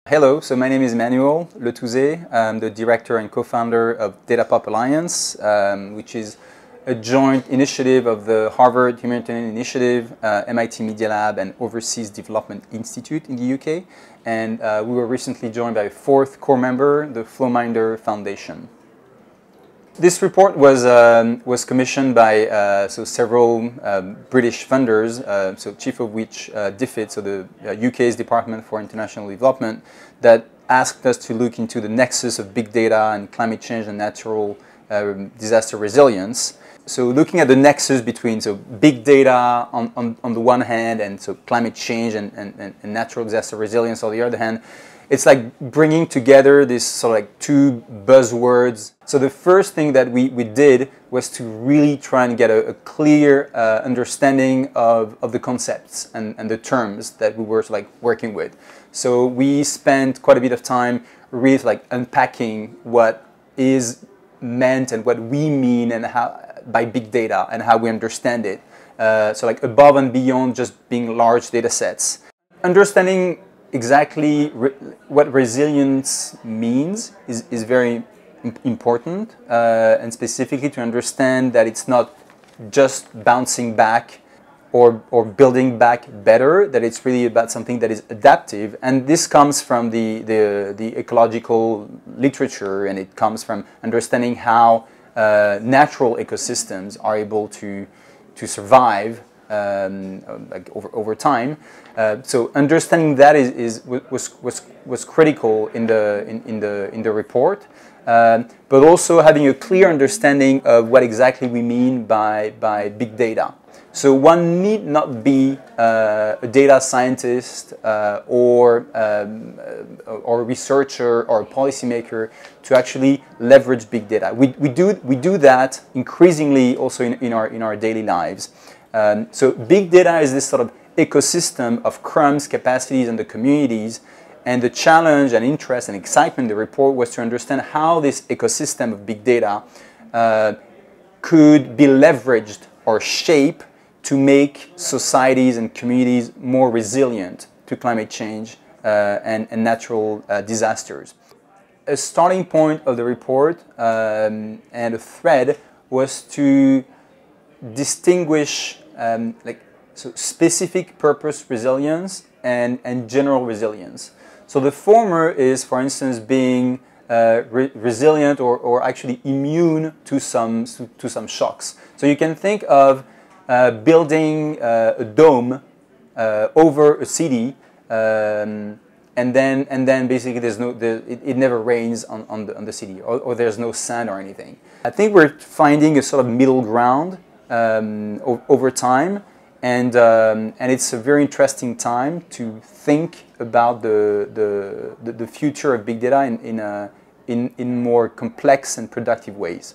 Hello, so my name is Emmanuel Letouzé. I'm the director and co-founder of DataPop Alliance, which is a joint initiative of the Harvard Humanitarian Initiative, MIT Media Lab, and Overseas Development Institute in the UK. And we were recently joined by a fourth core member, the Flowminder Foundation. This report was commissioned by several British funders, so chief of which DFID, so the UK's Department for International Development, that asked us to look into the nexus of big data and climate change and natural disaster resilience. So looking at the nexus between big data on the one hand and climate change and natural disaster resilience on the other hand, it's like bringing together these two buzzwords. So the first thing that we did was to really try and get a clear understanding of the concepts and the terms that we were working with. So we spent quite a bit of time really unpacking what is meant and what we mean and how by big data and how we understand it. Above and beyond just being large data sets. Understanding exactly what resilience means is very important, and specifically to understand that it's not just bouncing back or building back better, that it's really about something that is adaptive. And this comes from the ecological literature, and it comes from understanding how natural ecosystems are able to survive over time. So understanding that was critical in the report, but also having a clear understanding of what exactly we mean by big data. So one need not be a data scientist or a researcher or a policymaker to actually leverage big data. We do that increasingly also in our daily lives. So big data is this ecosystem of crumbs, capacities, and the communities. And the challenge and interest and excitement in the report was to understand how this ecosystem of big data could be leveraged or shaped to make societies and communities more resilient to climate change and natural disasters. A starting point of the report and a thread was to distinguish specific purpose resilience and general resilience. So the former is, for instance, being resilient or actually immune to some shocks. So you can think of building a dome over a city, and then basically it never rains on the city, or there's no sand or anything. I think we're finding a middle ground over time, and it's a very interesting time to think about the future of big data in more complex and productive ways.